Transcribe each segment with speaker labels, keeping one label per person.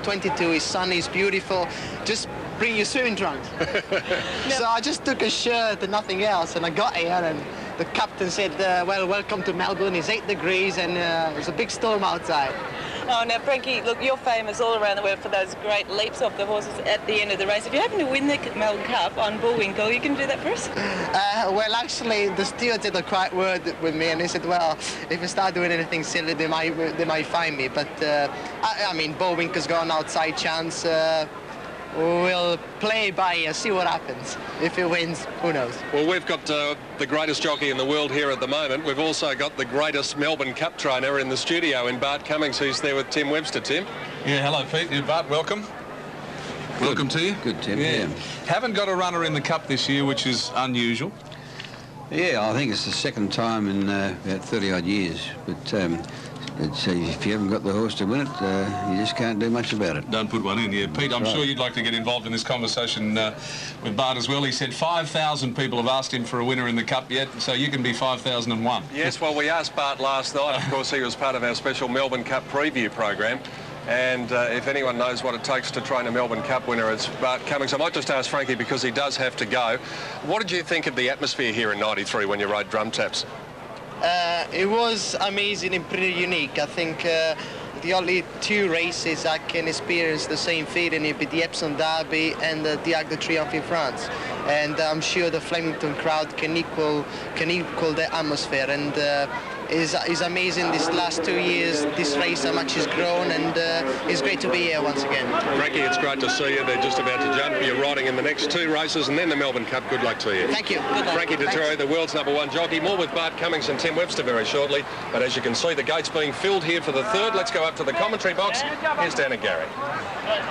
Speaker 1: 22 is sunny, it's beautiful. Just bring your swimming trunks. So I just took a shirt and nothing else, and I got here, and the captain said, well, welcome to Melbourne. It's 8 degrees, and there's a big storm outside.
Speaker 2: Oh, now, Frankie, look, you're famous all around the world for those great leaps off the horses at the end of the race. If you happen to win the Melbourne Cup on Bullwinkle, you can do that for us?
Speaker 1: Well, actually, the stewards had a quiet word with me, and they said, well, if I start doing anything silly, they might find me. But, I mean, Bullwinkle's got an outside chance. We'll play by ear, see what happens. If he wins, who knows?
Speaker 3: Well, we've got the greatest jockey in the world here at the moment. We've also got the greatest Melbourne Cup trainer in the studio in Bart Cummings, who's there with Tim Webster. Tim?
Speaker 4: Yeah, hello, Pete. Yeah, Bart, welcome. Good. Welcome to you.
Speaker 5: Good, Tim.
Speaker 4: Yeah. Haven't got a runner in the Cup this year, which is unusual.
Speaker 5: Yeah, I think it's the second time in about 30-odd years. But if you haven't got the horse to win it, you just can't do much about it.
Speaker 4: Don't put one in, yeah. Pete, I'm sure you'd like to get involved in this conversation with Bart as well. He said 5,000 people have asked him for a winner in the Cup yet, so you can be 5,001.
Speaker 3: Yes, well, we asked Bart last night. Of course, he was part of our special Melbourne Cup preview program. And if anyone knows what it takes to train a Melbourne Cup winner, it's Bart Cummings. I might just ask Frankie, because he does have to go. What did you think of the atmosphere here in '93 when you rode Drum Taps?
Speaker 1: It was amazing and pretty unique. I think the only two races I can experience the same feeling is the Epsom Derby and the Arc de Triomphe in France. And I'm sure the Flemington crowd can equal the atmosphere. And is amazing this last 2 years, this race, how much has grown, and it's great to be here once again.
Speaker 3: Frankie, it's great to see you. They're just about to jump. You're riding in the next 2 races and then the Melbourne Cup. Good luck to you.
Speaker 1: Thank you.
Speaker 3: Frankie Dettori, the world's #1 jockey. More with Bart Cummings and Tim Webster very shortly. But as you can see, the gate's being filled here for the third. Let's go up to the commentary box. Here's Dan and Gary.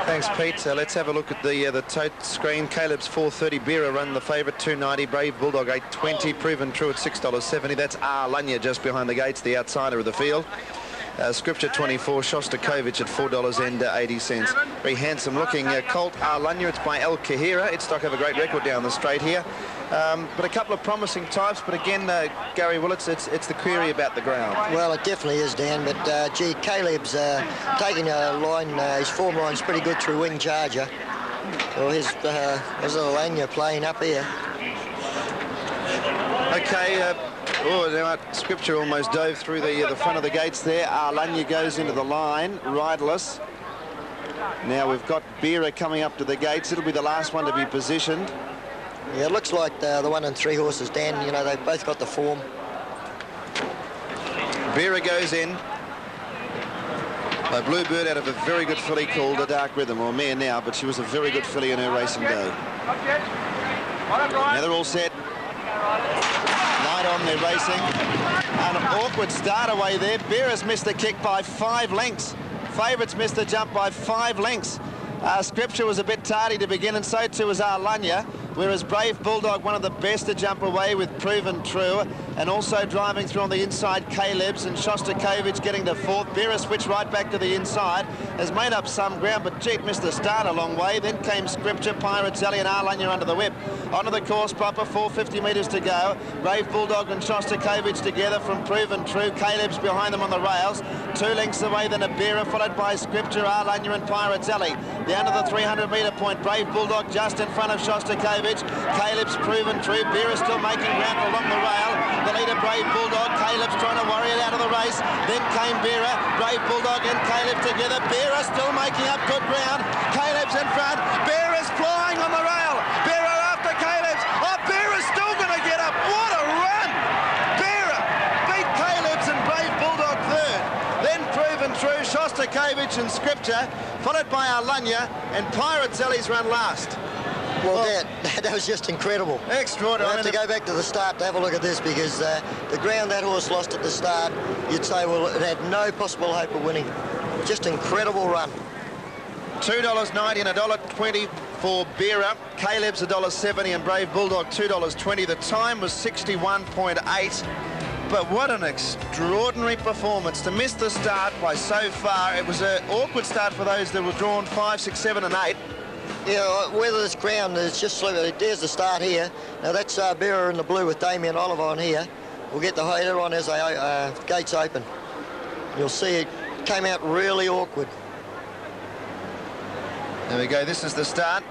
Speaker 6: Thanks, Pete. Let's have a look at the tote screen. Caleb's 4.30, Beera run the favourite, 2.90. Brave Bulldog 8.20. Proven True at $6.70. That's Arlanya just behind the gates, the outsider of the field. Scripture 24, Shostakovich at $4.80. Very handsome looking Colt Arlanya. It's by El Kahira. It's stuck have a great record down the straight here. But a couple of promising types. But again, Gary Willits, it's the query about the ground.
Speaker 7: Well, it definitely is, Dan. But gee, Caleb's taking a line. His form line's pretty good through Wing Charger. Well, here's Arlanya playing up here.
Speaker 6: Okay. Now Scripture almost dove through the front of the gates there. Arlanya goes into the line, riderless. Now we've got Beera coming up to the gates. It'll be the last one to be positioned.
Speaker 7: Yeah, it looks like the 1 and 3 horses, Dan. You know, they've both got the form.
Speaker 6: Beera goes in. A Bluebird out of a very good filly called a Dark Rhythm, or mare now, but she was a very good filly in her racing day. Now they're all set. Light on, they're racing. An awkward start away there. Beera's missed the kick by 5 lengths. Favourites missed the jump by 5 lengths. Scripture was a bit tardy to begin, and so too was Arlanya, whereas Brave Bulldog, one of the best to jump away with Proven True, and also driving through on the inside, Caleb's and Shostakovich getting to 4th. Beera switched right back to the inside, has made up some ground, but gee, missed the start a long way. Then came Scripture, Pirates Alley and Arlanya under the whip. Onto the course proper, 450 metres to go. Brave Bulldog and Shostakovich together from Proven True. Caleb's behind them on the rails. 2 lengths away, then a Beera, followed by Scripture, Arlanya and Pirates Alley. Down to the 300-metre point, Brave Bulldog just in front of Shostakovich. Caleb's Proven True. Beera still making ground along the rail. The leader, Brave Bulldog. Caleb's trying to worry it out of the race. Then came Beera. Brave Bulldog and Caleb together. Beera still making up good ground. Caleb's in front. Beera's flying on the rail. Beera after Caleb's. Oh, Beera's still going to get up. What a run! Beera beat Caleb's and Brave Bulldog third. Then Proven True, Shostakovich and Scripture, followed by Arlanya, and Pirates Alley's run last.
Speaker 7: Well, that was just incredible.
Speaker 6: Extraordinary.
Speaker 7: I have to go back to the start to have a look at this, because the ground that horse lost at the start, you'd say, well, it had no possible hope of winning. Just incredible run.
Speaker 6: $2.90 and $1.20 for Beera. Caleb's $1.70 and Brave Bulldog $2.20. The time was 61.8. But what an extraordinary performance. To miss the start by so far. It was an awkward start for those that were drawn 5, 6, 7 and 8.
Speaker 7: Yeah, whether this ground is just, there's the start here. Now that's Beera in the blue with Damien Oliver on here. We'll get the header on as the gates open. You'll see it came out really awkward.
Speaker 6: There we go. This is the start.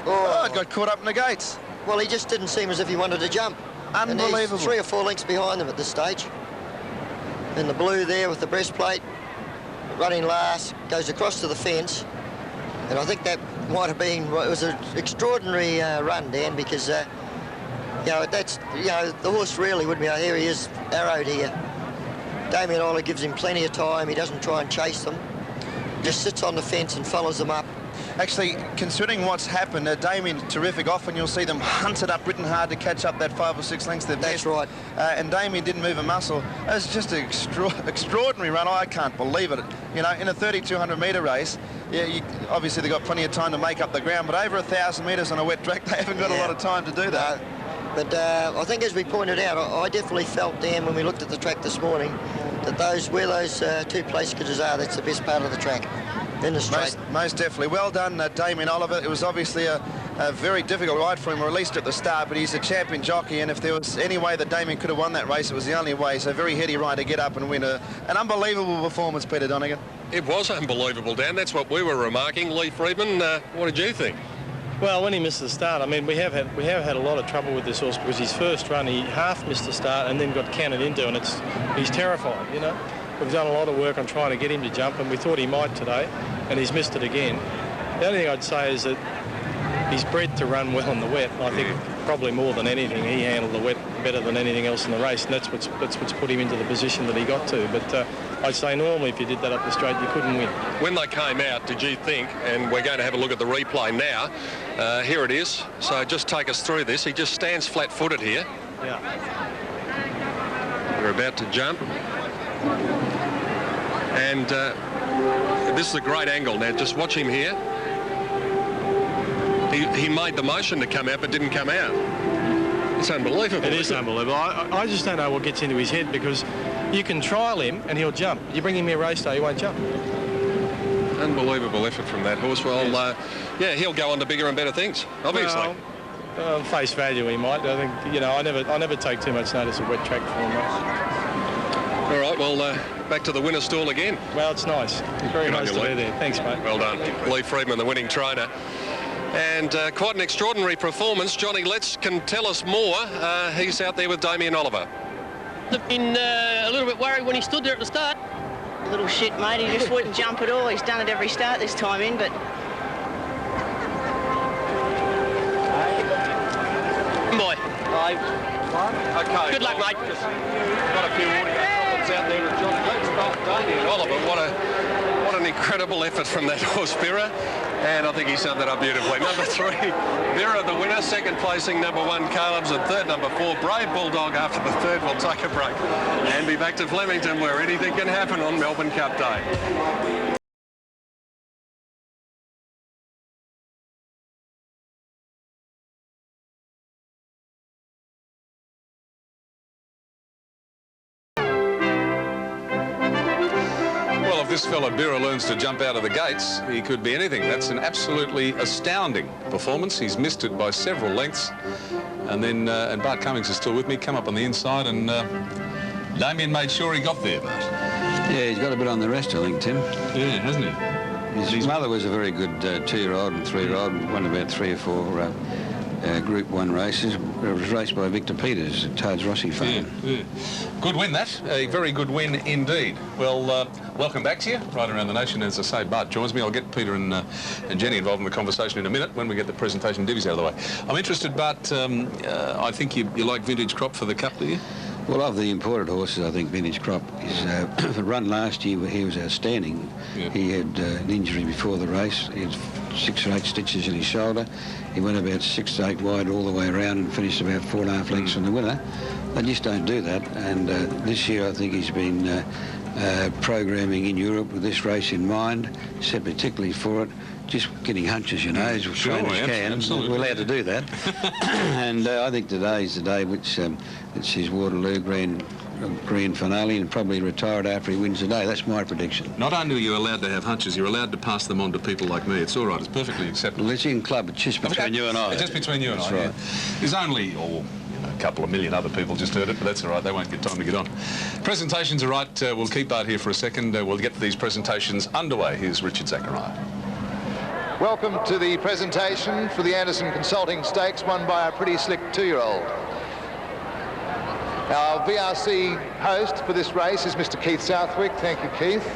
Speaker 6: Oh, it got caught up in the gates.
Speaker 7: Well, he just didn't seem as if he wanted to jump.
Speaker 6: Unbelievable.
Speaker 7: And he's 3 or 4 lengths behind them at this stage. In the blue there with the breastplate, running last, goes across to the fence. And I think that might have been, it was an extraordinary run, Dan, because, you know, that's, you know, the horse really would be, here he is, arrowed here. Damien Oliver gives him plenty of time. He doesn't try and chase them. Just sits on the fence and follows them up.
Speaker 6: Actually, considering what's happened, Damien, terrific. Often you'll see them hunted up, written hard to catch up that 5 or 6 lengths they've
Speaker 7: That's right.
Speaker 6: And Damien didn't move a muscle. It was just an extraordinary run. I can't believe it. You know, in a 3,200 metre race, yeah, obviously they've got plenty of time to make up the ground, but over 1,000 metres on a wet track, they haven't got a lot of time to do that.
Speaker 7: No. But I think, as we pointed out, I definitely felt, Dan, when we looked at the track this morning, that where those 2 place skidders are, that's the best part of the track. In the straight.
Speaker 6: Most definitely. Well done, Damien Oliver. It was obviously a very difficult ride for him, or at least at the start, but he's a champion jockey, and if there was any way that Damien could have won that race, it was the only way. So very heady ride to get up and win. An unbelievable performance, Peter Donegan.
Speaker 3: It was unbelievable, Dan. That's what we were remarking. Lee Freedman, what did you think?
Speaker 8: Well, when he missed the start, I mean, we have had a lot of trouble with this horse, because his first run he half missed the start and then got counted into, and he's terrified, you know. We've done a lot of work on trying to get him to jump, and we thought he might today, and he's missed it again. The only thing I'd say is that he's bred to run well in the wet, and I think probably more than anything, he handled the wet better than anything else in the race, and that's what's put him into the position that he got to. But I'd say normally if you did that up the straight, you couldn't win.
Speaker 3: When they came out, did you think, and we're going to have a look at the replay now, here it is, so just take us through this. He just stands flat-footed here.
Speaker 8: Yeah.
Speaker 3: We're about to jump. And this is a great angle now. Just watch him here. He made the motion to come out, but didn't come out. It's unbelievable.
Speaker 8: It is unbelievable. I just don't know what gets into his head, because you can trial him and he'll jump. You bring him here race day, he won't jump.
Speaker 3: Unbelievable effort from that horse. Well, yeah, he'll go on to bigger and better things, obviously.
Speaker 8: Well, face value he might. I think, you know, I never take too much notice of wet track form.
Speaker 3: All right, well, back to the winner's stall again.
Speaker 8: Well, it's nice. It's very nice to be there. Thanks, mate.
Speaker 3: Well done. Lee Freedman, the winning trainer. And quite an extraordinary performance. Johnny Letts can tell us more. He's out there with Damien Oliver.
Speaker 9: I've been a little bit worried when he stood there at the start. Little shit, mate. He just wouldn't jump at all. He's done it every start this time in, but... Boy.
Speaker 3: Okay.
Speaker 9: Good luck, mate.
Speaker 3: Just got a few audio problems out there with Johnny Letts, but Damien Oliver, what an incredible effort from that horse, Vera. And I think he summed that up beautifully. Number 3, Vera, the winner. Second placing, number 1, Caleb's, and third, number 4, Brave Bulldog. After the third, we'll take a break and be back to Flemington, where anything can happen on Melbourne Cup Day.
Speaker 4: If this fella Bira learns to jump out of the gates, he could be anything. That's an absolutely astounding performance. He's missed it by several lengths. And then, and Bart Cummings is still with me, come up on the inside, and Damien made sure he got there, Bart.
Speaker 5: Yeah, he's got a bit on the rest, I think, Tim.
Speaker 4: Yeah, hasn't he?
Speaker 5: His mother was a very good 2-year-old and 3-year-old, won about 3 or 4 Group 1 races. It was raced by Victor Peters, Toads Rossi fame.
Speaker 4: Yeah. Good win, that. A very good win indeed. Well, welcome back to you, right around the nation. As I say, Bart joins me. I'll get Peter and Jenny involved in the conversation in a minute when we get the presentation divvies out of the way. I'm interested, Bart, I think you like Vintage Crop for the Cup, do you?
Speaker 5: Well, of the imported horses, I think Vintage Crop is the run last year. He was outstanding. Yeah. He had an injury before the race. He had 6 or 8 stitches in his shoulder. He went about 6 to 8 wide all the way around and finished about 4.5 lengths from the winner. They just don't do that. And this year, I think he's been programming in Europe with this race in mind, set particularly for it. Just getting hunches, you know, as trainers can.
Speaker 4: Absolutely.
Speaker 5: We're allowed to do that. And I think today is the day which it's his Waterloo Grand Finale, and probably retired after he wins the day. That's my prediction.
Speaker 4: Not only are you allowed to have hunches, you're allowed to pass them on to people like me. It's all right. It's perfectly acceptable.
Speaker 5: Well, it's in club. It's just between you and I.
Speaker 4: Just between you and I.
Speaker 5: Right.
Speaker 4: Yeah. There's only a couple of million other people just heard it, but that's all right. They won't get time to get on. Presentations are right. We'll keep Bart here for a second. We'll get these presentations underway. Here's Richard Zachariah.
Speaker 10: Welcome to the presentation for the Anderson Consulting Stakes, won by a pretty slick 2-year-old. Our VRC host for this race is Mr. Keith Southwick. Thank you, Keith.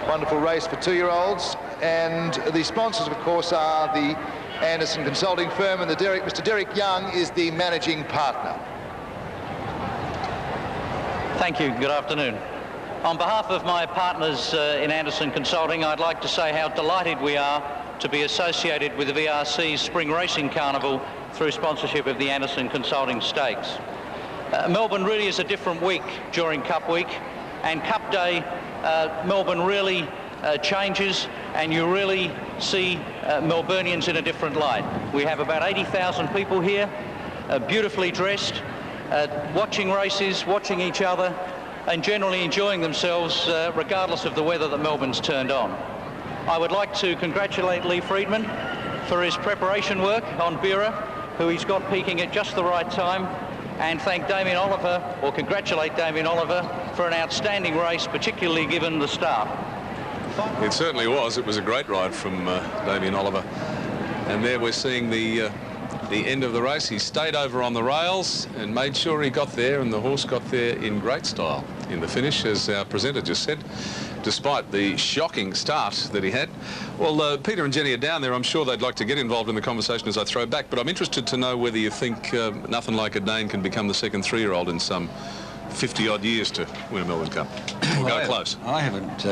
Speaker 10: Wonderful race for 2-year-olds. And the sponsors, of course, are the Anderson Consulting firm, and Mr. Derek Young is the managing partner.
Speaker 11: Thank you. Good afternoon. On behalf of my partners in Anderson Consulting, I'd like to say how delighted we are to be associated with the VRC Spring Racing Carnival through sponsorship of the Anderson Consulting Stakes. Melbourne really is a different week during Cup Week, and Cup Day, Melbourne really changes, and you really see Melburnians in a different light. We have about 80,000 people here, beautifully dressed, watching races, watching each other, and generally enjoying themselves regardless of the weather that Melbourne's turned on. I would like to congratulate Lee Friedman for his preparation work on Bira, who he's got peaking at just the right time, and thank Damien Oliver, or congratulate Damien Oliver, for an outstanding race, particularly given the start.
Speaker 4: It certainly was. It was a great ride from Damien Oliver. And there we're seeing the end of the race. He stayed over on the rails and made sure he got there, and the horse got there in great style in the finish, as our presenter just said, despite the shocking start that he had. Well, Peter and Jenny are down there. I'm sure they'd like to get involved in the conversation as I throw back, but I'm interested to know whether you think Nothing Like a Dane can become the second 3-year-old in some 50-odd years to win a Melbourne Cup, or go close.
Speaker 5: I haven't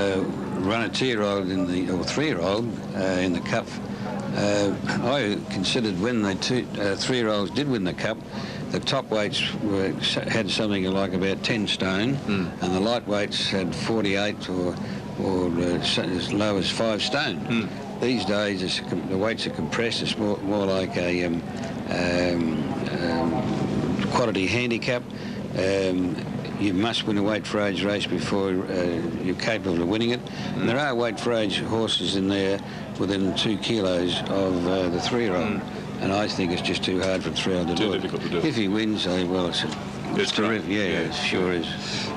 Speaker 5: run a 2-year-old or 3-year-old in the Cup. I considered when the 3-year-olds did win the Cup, the top weights had something like about 10 stone, and the light weights had 48 or as low as 5 stone. These days, the weights are compressed. It's more like a quality handicap. You must win a weight for age race before you're capable of winning it. And there are weight for age horses in there within 2 kilos of the 3-year-old. And I think it's just too hard for a 3-year-old to do it. Difficult to do. If he wins, well, it's terrific. Yeah, it sure is.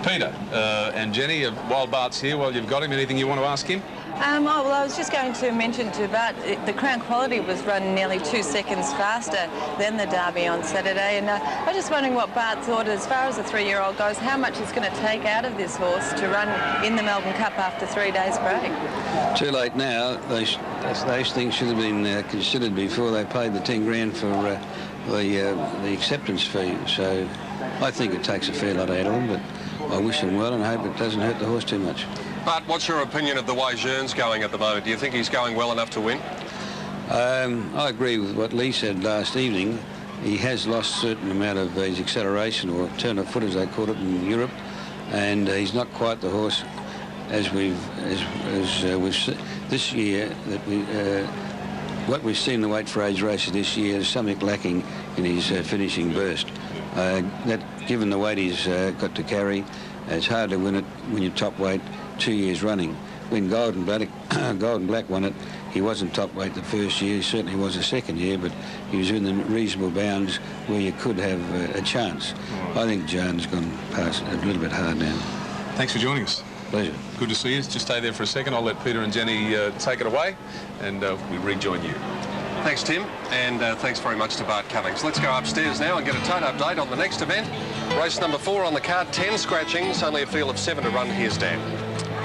Speaker 4: Peter and Jenny, Wild Bart's here. While you've got him, anything you want to ask him?
Speaker 2: Well, I was just going to mention to Bart, the Crown Quality was run nearly 2 seconds faster than the Derby on Saturday, and I was just wondering what Bart thought, as far as the 3-year-old goes, how much it's going to take out of this horse to run in the Melbourne Cup after 3 days break.
Speaker 5: Too late now. Those things should have been considered before they paid the 10 grand for the acceptance fee. So I think it takes a fair lot out of them, but I wish him well and hope it doesn't hurt the horse too much.
Speaker 3: But what's your opinion of the way Jean's going at the moment? Do you think he's going well enough to win?
Speaker 5: I agree with what Lee said last evening. He has lost a certain amount of his acceleration, or turn of foot as they call it in Europe, and he's not quite the horse as we've this year. What we've seen in the weight for age races this year is something lacking in his finishing burst. That, given the weight he's got to carry, it's hard to win it when you're top weight 2 years running. When Golden Black won it, he wasn't top weight the first year. He certainly was the second year, but he was in the reasonable bounds where you could have a chance. I think John's gone past a little bit hard now.
Speaker 4: Thanks for joining us.
Speaker 5: Pleasure.
Speaker 4: Good to see you. Just stay there for a second. I'll let Peter and Jenny take it away, and we rejoin you.
Speaker 3: Thanks, Tim, and thanks very much to Bart Cummings. Let's go upstairs now and get a tote update on the next event. Race number 4 on the card, 10 scratchings, only a field of 7 to run. Here's Dan.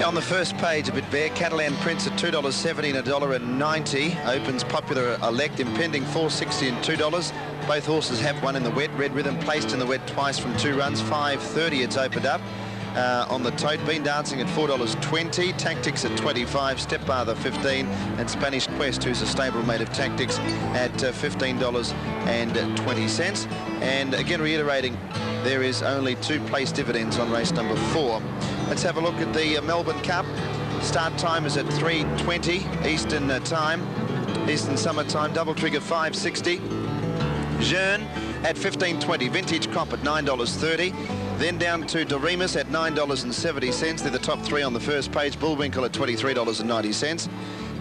Speaker 6: On the first page, a bit bare. Catalan Prince at $2.70 and $1.90. Opens Popular Elect, Impending $4.60 and $2. Both horses have won in the wet. Red Rhythm placed in the wet twice from 2 runs. $5.30 it's opened up. On the tote, Been Dancing at $4.20, Tactics at $25, Step Father $15, and Spanish Quest, who's a stablemate of Tactics, at $15.20. And again, reiterating, there is only 2 place dividends on race number 4. Let's have a look at the Melbourne Cup. Start time is at 3:20 Eastern time, Eastern Summer Time. Double Trigger $5.60. Jean at $15.20. Vintage Crop at $9.30. Then down to Doremus at $9.70. They're the top 3 on the first page. Bullwinkle at $23.90.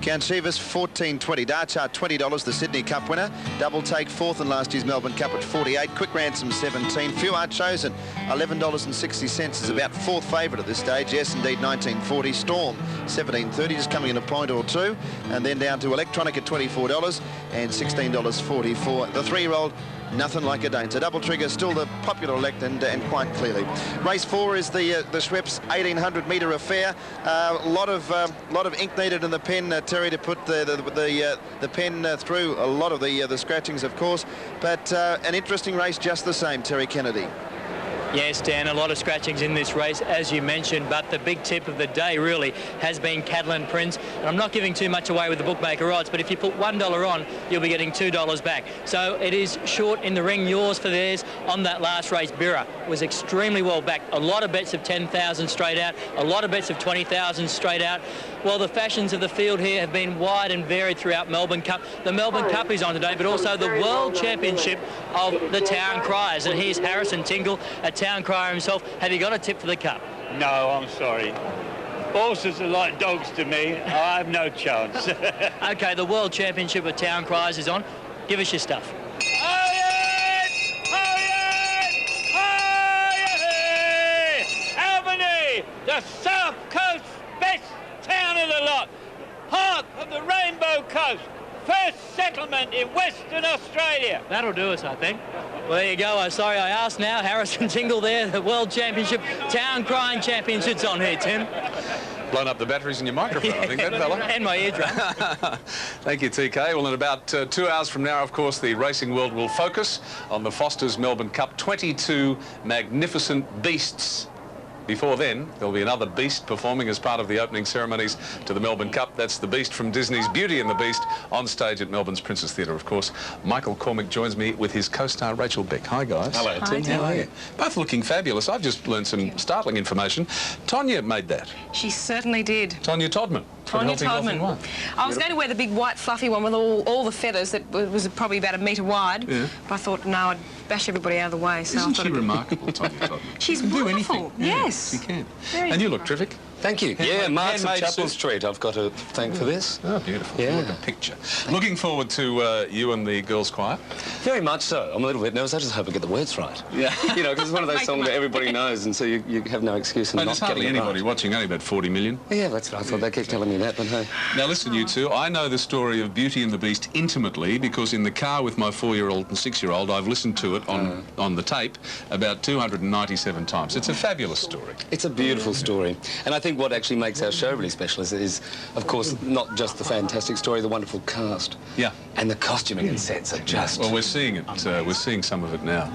Speaker 6: Count Chivas, 14.20. Darchart, $20, the Sydney Cup winner. Double Take, fourth in last year's Melbourne Cup at 48. Quick Ransom, 17. Few Are Chosen, $11.60 is about fourth favourite at this stage. Yes, indeed, 19.40. Storm, 17.30, just coming in a point or two. And then down to Electronic at $24 and $16.40 for the 3-year-old. Nothing Like a Dane. So Double Trigger still the popular elect and quite clearly. Race 4 is the Schweppes 1800-metre affair. A lot of ink needed in the pen, Terry, to put the pen through a lot of the scratchings, of course. But an interesting race just the same, Terry Kennedy.
Speaker 12: Yes, Dan, a lot of scratchings in this race, as you mentioned, but the big tip of the day really has been Catalan Prince. And I'm not giving too much away with the bookmaker odds, but if you put $1 on, you'll be getting $2 back. So it is short in the ring, yours for theirs on that last race. Birra was extremely well backed. A lot of bets of 10,000 straight out, a lot of bets of 20,000 straight out. Well, the fashions of the field here have been wide and varied throughout Melbourne Cup. The Melbourne Cup is on today, but also the World Championship of the Town Criers. And here's Harrison Tingle, a Town Crier himself. Have you got a tip for the Cup?
Speaker 13: No, I'm sorry. Horses are like dogs to me. I have no chance.
Speaker 12: OK, the World Championship of Town Criers is on. Give us your stuff.
Speaker 13: Albany, the South Coast best town of the lot. Heart of the Rainbow Coast. First settlement in Western Australia.
Speaker 12: That'll do us, I think. Well, there you go. Sorry I asked now. Harrison Tingle there, the World Championship, Town Crying Championships on here, Tim.
Speaker 4: Blown up the batteries in your microphone, I think, that fella.
Speaker 12: And my eardrum.
Speaker 4: Thank you, TK. Well, in about 2 hours from now, of course, the racing world will focus on the Foster's Melbourne Cup. 22 magnificent beasts. Before then, there'll be another beast performing as part of the opening ceremonies to the Melbourne Cup. That's the beast from Disney's Beauty and the Beast on stage at Melbourne's Princess Theatre, of course. Michael Cormick joins me with his co-star Rachel Beck. Hi, guys.
Speaker 14: Hello, Tim.
Speaker 4: How are you? Both looking fabulous. I've just learned some startling information. Tonya made that.
Speaker 15: She certainly did.
Speaker 4: Tonya Todman.
Speaker 15: Tonya Todman. I was going to wear the big white fluffy one with all the feathers that was probably about 1 metre wide. Yeah. But I thought, no, I'd bash everybody out of the way. So
Speaker 4: Isn't she remarkable, Tonya Todman?
Speaker 15: She's
Speaker 4: wonderful.
Speaker 15: Do anything. Yes.
Speaker 4: She can.
Speaker 15: Very
Speaker 4: and you look terrific.
Speaker 14: Thank you. Yeah, Mark's of Chapel Street, I've got to thank for this.
Speaker 4: Oh, beautiful. Yeah. Look, a picture. Looking forward to you and the girls' choir.
Speaker 14: Very much so. I'm a little bit nervous. I just hope I get the words right. Yeah. You know, because it's one of those songs that everybody knows, and so you have no excuse in not
Speaker 4: there's
Speaker 14: getting
Speaker 4: hardly
Speaker 14: it
Speaker 4: anybody
Speaker 14: right.
Speaker 4: watching, only about 40 million.
Speaker 14: Yeah, that's what I thought. They keep telling me that, but hey.
Speaker 4: Now, listen, you two. I know the story of Beauty and the Beast intimately because in the car with my 4-year-old and 6-year-old, I've listened to it on the tape about 297 times. It's a fabulous story.
Speaker 14: It's a beautiful story. And I think what actually makes our show really special is, of course, not just the fantastic story, the wonderful cast.
Speaker 4: Yeah.
Speaker 14: And the costuming and sets are just...
Speaker 4: Well, we're seeing it. We're seeing some of it now.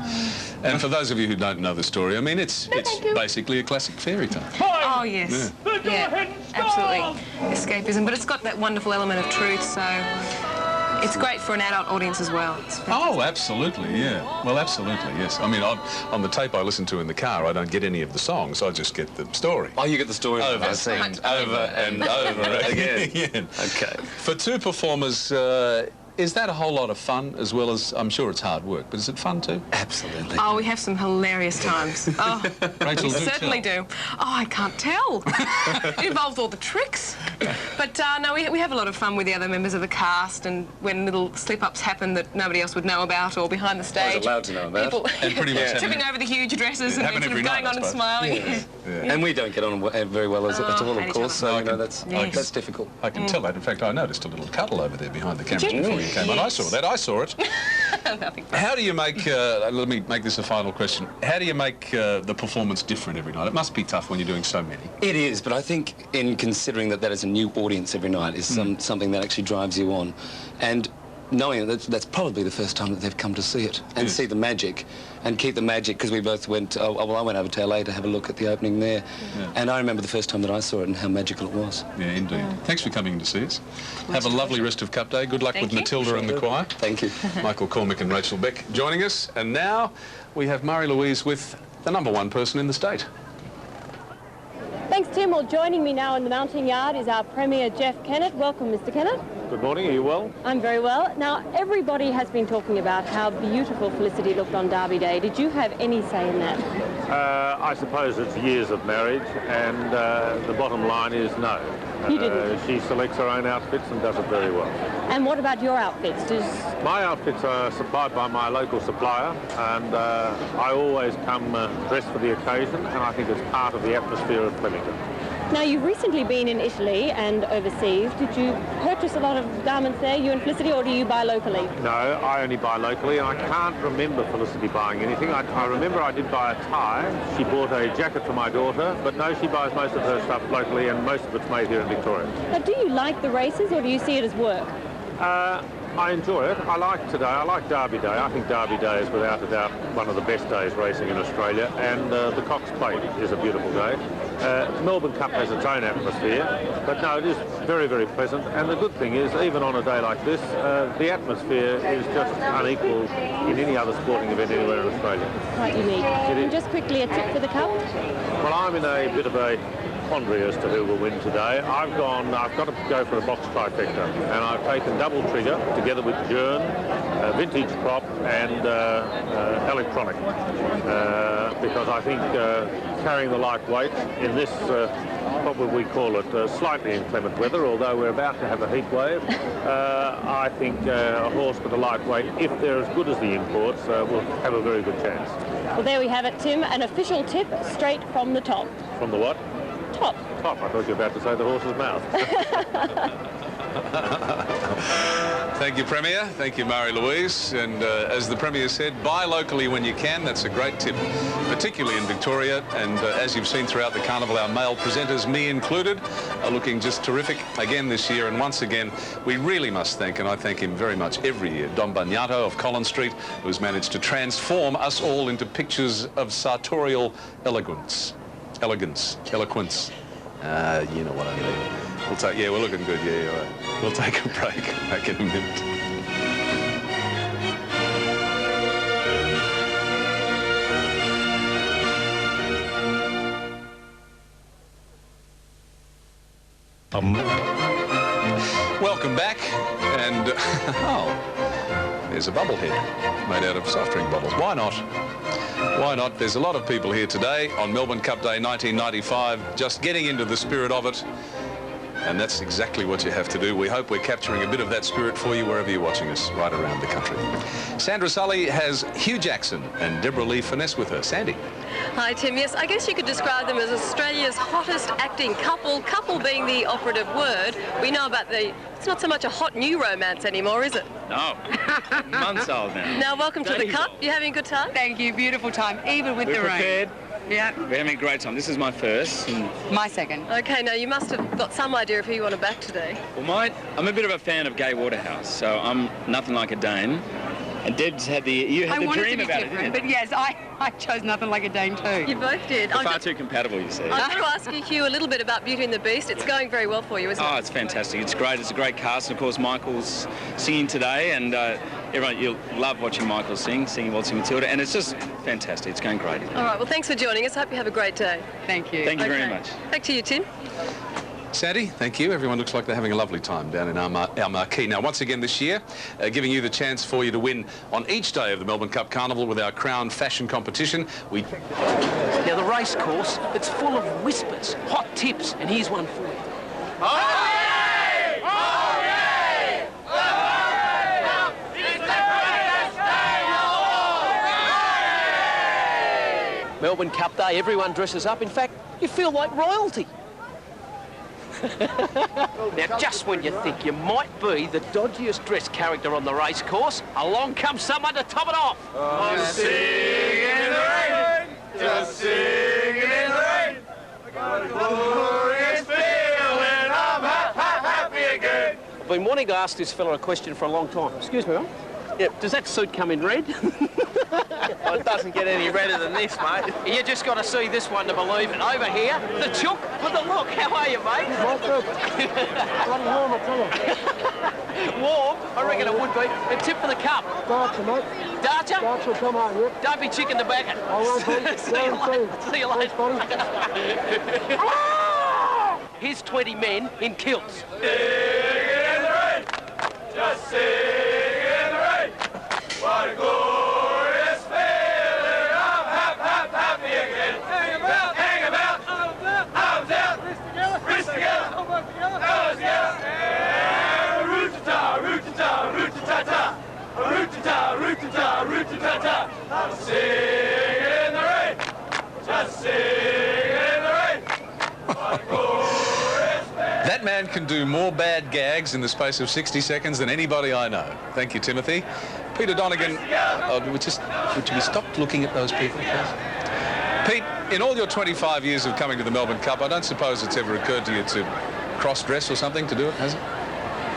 Speaker 4: And for those of you who don't know the story, I mean, it's basically a classic fairy tale.
Speaker 15: Oh, yes. Yeah, absolutely. Escapism. But it's got that wonderful element of truth, so... It's great for an adult audience as well.
Speaker 4: Oh, absolutely, yeah. Well, absolutely, yes. I mean, on the tape I listen to in the car, I don't get any of the songs. I just get the story.
Speaker 14: Oh, you get the story
Speaker 4: over and over again.
Speaker 14: Okay.
Speaker 4: For two performers, is that a whole lot of fun as well as, I'm sure it's hard work, but is it fun too?
Speaker 14: Absolutely.
Speaker 15: Oh, we have some hilarious times. Oh,
Speaker 4: Rachel,
Speaker 15: we certainly do. Oh, I can't tell. It involves all the tricks. But no, we have a lot of fun with the other members of the cast, and when little slip-ups happen that nobody else would know about or behind the stage.
Speaker 14: I was allowed to know about.
Speaker 15: People
Speaker 4: and pretty much
Speaker 15: tripping over the huge dresses and sort of going on and smiling.
Speaker 14: Yes. Yeah. And we don't get on very well at all, of course, so you know, that's difficult.
Speaker 4: I can tell that. In fact, I noticed a little cuddle over there behind the camera before you came on. I saw that. I saw it. How do you make, let me make this a final question, how do you make the performance different every night? It must be tough when you're doing so many.
Speaker 14: It is, but I think in considering that is a new audience every night is something that actually drives you on. And knowing that that's probably the first time that they've come to see it and see the magic and keep the magic, because we both went, I went over to LA to have a look at the opening there. Yeah. And I remember the first time that I saw it and how magical it was.
Speaker 4: Yeah, indeed. Thanks for coming in to see us. Have a lovely rest of Cup Day. Good luck with Matilda and the choir.
Speaker 14: Thank you.
Speaker 4: Michael Cormick and Rachel Beck joining us. And now we have Murray Louise with the #1 person in the state.
Speaker 16: Thanks, Tim. Well, joining me now in the mounting yard is our Premier, Jeff Kennett. Welcome, Mr. Kennett.
Speaker 17: Good morning. Are you well?
Speaker 16: I'm very well. Now, everybody has been talking about how beautiful Felicity looked on Derby Day. Did you have any say in that?
Speaker 17: I suppose it's years of marriage, and the bottom line is no.
Speaker 16: You didn't?
Speaker 17: She selects her own outfits and does it very well.
Speaker 16: And what about your outfits?
Speaker 17: My outfits are supplied by my local supplier, and I always come dressed for the occasion, and I think it's part of the atmosphere of Flemington.
Speaker 16: Now, you've recently been in Italy and overseas. Did you purchase a lot of garments there, you and Felicity, or do you buy locally?
Speaker 17: No, I only buy locally, and I can't remember Felicity buying anything. I remember I did buy a tie. She bought a jacket for my daughter, but no, she buys most of her stuff locally, and most of it's made here in Victoria.
Speaker 16: Now, do you like the races, or do you see it as work?
Speaker 17: I enjoy it. I like today. I like Derby Day. I think Derby Day is without a doubt one of the best days racing in Australia, and the Cox Plate is a beautiful day. Melbourne Cup has its own atmosphere, but no, it is very, very pleasant. And the good thing is, even on a day like this, the atmosphere is just unequalled in any other sporting event anywhere in Australia.
Speaker 16: Quite unique. And just quickly, a tip for the Cup?
Speaker 17: Well, I'm in a bit of a quandary as to who will win today. I've got to go for a box trifecta, and I've taken Double Trigger together with Jern, Vintage Crop, and Electronic, because I think carrying the lightweight in this, what would we call it, slightly inclement weather, although we're about to have a heat wave, I think a horse with a lightweight, if they're as good as the imports, will have a very good chance.
Speaker 16: Well, there we have it, Tim, an official tip straight from the top.
Speaker 17: From the what?
Speaker 16: Top.
Speaker 17: Top. I thought you were about to say the horse's mouth.
Speaker 4: Thank you, Premier. Thank you, Marie-Louise. And as the Premier said, buy locally when you can. That's a great tip, particularly in Victoria. And as you've seen throughout the carnival, our male presenters, me included, are looking just terrific again this year. And once again, we really must thank, and I thank him very much every year, Don Bagnato of Collins Street, who's managed to transform us all into pictures of sartorial eloquence. You know what I mean. We're looking good. Yeah, all right. We'll take a break. Back in a minute. Welcome back, and there's a bubblehead made out of soft drink bottles. Why not? Why not? There's a lot of people here today on Melbourne Cup Day 1995, just getting into the spirit of it. And that's exactly what you have to do. We hope we're capturing a bit of that spirit for you wherever you're watching us right around the country. Sandra Sully has Hugh Jackson and Deborah Lee Finesse with her. Sandy.
Speaker 18: Hi, Tim. Yes, I guess you could describe them as Australia's hottest acting couple, couple being the operative word. We know about it's not so much a hot new romance anymore, is it?
Speaker 19: No. Months old now.
Speaker 18: Now, welcome to the Cup. You having a good time?
Speaker 20: Thank you. Beautiful time, even with the rain.
Speaker 19: Prepared.
Speaker 20: Yeah.
Speaker 19: We're having a great time. This is my first.
Speaker 20: My second.
Speaker 18: Okay, now you must have got some idea of who you want to back today.
Speaker 19: Well, I'm a bit of a fan of Gay Waterhouse, so I'm nothing like a Dane. And Deb's had the dream about it, didn't you?
Speaker 20: But yes, I chose Nothing Like a Dane too.
Speaker 18: You both did.
Speaker 19: We're far too compatible, you see.
Speaker 18: I'm going to ask you, Hugh, a little bit about Beauty and the Beast. It's going very well for you, isn't it?
Speaker 19: Oh, it's fantastic. It's great. It's a great cast. And of course, Michael's singing today, and everyone, you'll love watching Michael singing Waltzing Matilda, and it's just fantastic. It's going great.
Speaker 18: All right, well, thanks for joining us. Hope you have a great day.
Speaker 20: Thank you.
Speaker 19: Thank you very much.
Speaker 18: Back to you, Tim.
Speaker 4: Sandy, thank you. Everyone looks like they're having a lovely time down in our marquee. Now, once again this year, giving you the chance for you to win on each day of the Melbourne Cup Carnival with our Crown Fashion competition.
Speaker 21: Now, the race course, it's full of whispers, hot tips, and here's one for you. Melbourne Cup Day, everyone dresses up. In fact, you feel like royalty. Now, just when you think you might be the dodgiest dressed character on the race course, along comes someone to top it off.
Speaker 22: I'm singing in the rain, just singing in the rain. I got a glorious feeling, I'm happy again.
Speaker 21: I've been wanting to ask this fella a question for a long time. Excuse me, Yep. Does that suit come in red?
Speaker 23: Well, it doesn't get any redder than this, mate.
Speaker 21: You just got to see this one to believe it. Over here, the chook with the look. How are you, mate?
Speaker 22: Bloody warm, I tell you.
Speaker 21: Warm? I reckon it would be. A tip for the cup.
Speaker 22: Darcher, mate.
Speaker 21: Darcher?
Speaker 22: Darcher will come home, yep.
Speaker 21: Don't be chicken to back it.
Speaker 22: I won't be.
Speaker 21: See you later. See you later. Here's 20 men in kilts.
Speaker 22: Sing in the rain. Just sing in the rain. What a glorious feeling, I'm happy again. roo-ta-ta-ta. I'm singing in the rain, just singing in the rain.
Speaker 4: That man can do more bad gags in the space of 60 seconds than anybody I know. Thank you, Timothy. Peter Donegan, would you stop looking at those people, please? Pete, in all your 25 years of coming to the Melbourne Cup, I don't suppose it's ever occurred to you to cross-dress or something to do it, has it?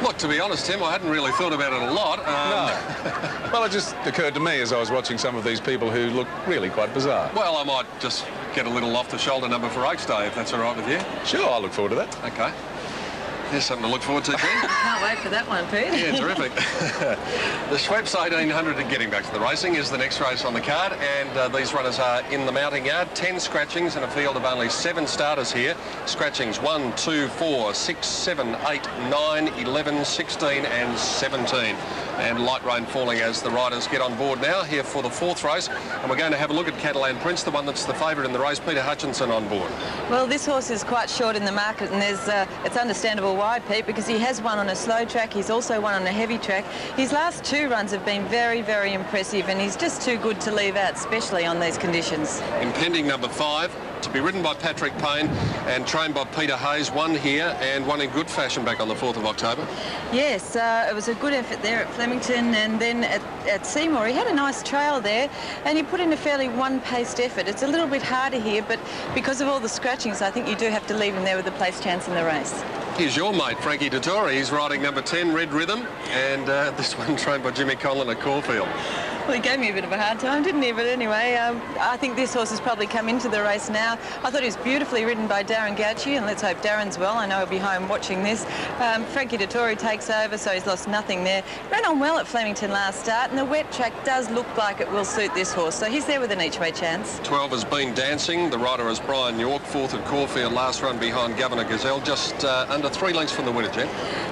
Speaker 3: Look, to be honest, Tim, I hadn't really thought about it a lot.
Speaker 4: No. Well, it just occurred to me as I was watching some of these people who look really quite bizarre.
Speaker 3: Well, I might just get a little off-the-shoulder number for Oaks Day, if that's all right with you.
Speaker 4: Sure, I'll look forward to that.
Speaker 3: OK. There's something to look forward to, Tim.
Speaker 2: Can't wait for that one, Pete.
Speaker 3: Yeah, terrific. The Schweppes 1800 and getting back to the racing is the next race on the card, and these runners are in the mounting yard. 10 scratchings in a field of only 7 starters here. Scratchings 1, 2, 4, 6, 7, 8, 9, 11, 16 and 17. And light rain falling as the riders get on board now here for the 4th race. And we're going to have a look at Catalan Prince, the one that's the favourite in the race, Peter Hutchinson, on board.
Speaker 2: Well, this horse is quite short in the market, and it's understandable why, Pete, because he has won on a slow track. He's also won on a heavy track. His last 2 runs have been very, very impressive, and he's just too good to leave out, especially on these conditions.
Speaker 3: Impending number 5, to be ridden by Patrick Payne and trained by Peter Hayes, won here and won in good fashion back on the 4th of October.
Speaker 2: Yes, it was a good effort there at Flemington, and then at Seymour he had a nice trail there, and he put in a fairly one-paced effort. It's a little bit harder here, but because of all the scratchings, I think you do have to leave him there with a place chance in the race.
Speaker 3: Here's your mate, Frankie Dettori. He's riding number 10, Red Rhythm, and this one trained by Jimmy Conlon at Caulfield.
Speaker 2: Well, he gave me a bit of a hard time, didn't he? But anyway, I think this horse has probably come into the race now. I thought he was beautifully ridden by Darren Gauci, and let's hope Darren's well. I know he'll be home watching this. Frankie Dettori takes over, so he's lost nothing there. Ran on well at Flemington last start, and the wet track does look like it will suit this horse, so he's there with an each-way chance. 12
Speaker 3: has been dancing. The rider is Brian York, 4th at Caulfield, last run behind Governor Gazelle, just under 3 lengths from the winner, Jen.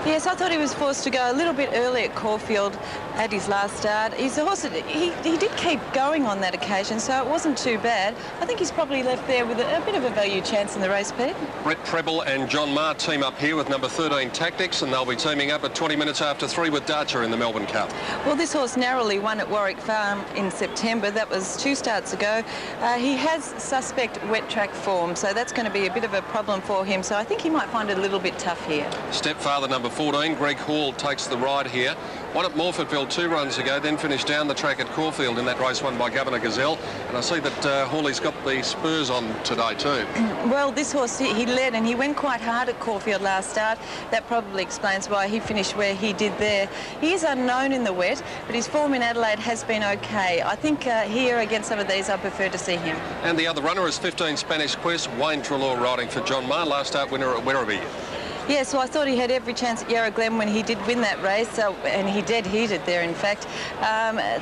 Speaker 2: Yes, I thought he was forced to go a little bit early at Caulfield at his last start. He's a horse that he did keep going on that occasion, so it wasn't too bad. I think he's probably left there with a bit of a value chance in the race, Pete.
Speaker 3: Brett Preble and John Marr team up here with number 13 Tactics, and they'll be teaming up at 20 minutes after 3 with Darcher in the Melbourne Cup.
Speaker 2: Well, this horse narrowly won at Warwick Farm in September. That was 2 starts ago. He has suspect wet track form, so that's going to be a bit of a problem for him, so I think he might find it a little bit tough here.
Speaker 3: Stepfather number 14, Greg Hall, takes the ride here. Won at Morfordville 2 runs ago, then finished down the track at Caulfield in that race won by Governor Gazelle. And I see that Hawley's got the spurs on today too.
Speaker 2: Well, this horse, he led and he went quite hard at Caulfield last start. That probably explains why he finished where he did there. He is unknown in the wet, but his form in Adelaide has been okay. I think here against some of these, I prefer to see him.
Speaker 3: And the other runner is 15 Spanish Quest, Wayne Treloar riding for John Marr, last start winner at Werribee.
Speaker 2: Yeah, so I thought he had every chance at Yarra Glen when he did win that race, and he dead heated there, in fact.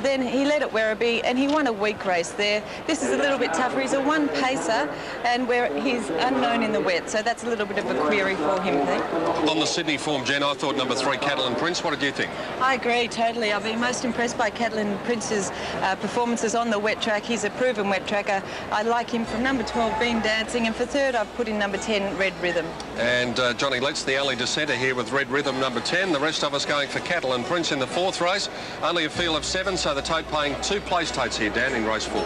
Speaker 2: Then he led at Werribee, and he won a weak race there. This is a little bit tougher. He's a one-pacer, and he's unknown in the wet, so that's a little bit of a query for him, Pete.
Speaker 3: On the Sydney form, Jen, I thought number 3, Catalan Prince. What did you think?
Speaker 2: I agree, totally. I've been most impressed by Catalan Prince's performances on the wet track. He's a proven wet tracker. I like him from number 12, Been Dancing, and for 3rd, I've put in number 10, Red Rhythm.
Speaker 3: And Johnny Letts, the only dissenter here with Red Rhythm number 10. The rest of us going for Catalan Prince in the 4th race. Only a field of 7, so the tote paying 2 place totes here, Dan, in race 4.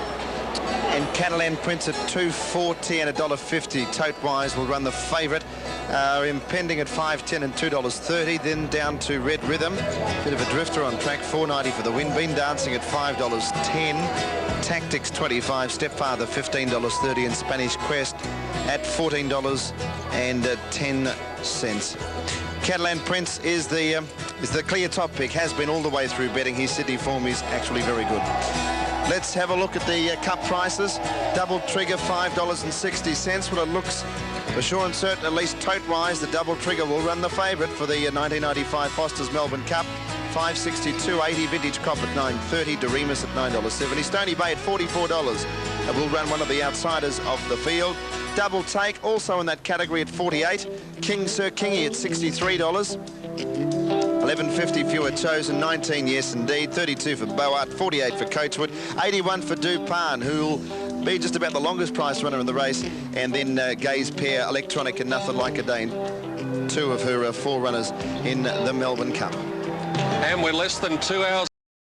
Speaker 6: And Catalan Prince at $2.40 and $1.50. Tote-wise will run the favourite. Impending at $5.10 and $2.30. Then down to Red Rhythm. Bit of a drifter on track, $4.90 for the win. Been Dancing at $5.10. Tactics 25. Stepfather $15.30 and Spanish Quest at $14.10. Catalan Prince is the clear top pick. Has been all the way through betting. His Sydney form is actually very good. Let's have a look at the cup prices. Double Trigger $5.60. What it looks for sure and certain, at least tote-wise, the Double Trigger will run the favourite for the 1995 Foster's Melbourne Cup. $5.62.80. Vintage Crop at $9.30. Doremus at $9.70. Stony Bay at $44. It will run one of the outsiders of the field. Double Take also in that category at $48. King Sir Kingy at $63. $11.50 fewer chosen, 19 yes indeed, 32 for Boart, 48 for Coachwood, 81 for Dupin, who'll be just about the longest price runner in the race, and then Gaze Pair, Electronic and Nothing Like a Dane, 2 of her 4 runners in the Melbourne Cup.
Speaker 3: And we're less than 2 hours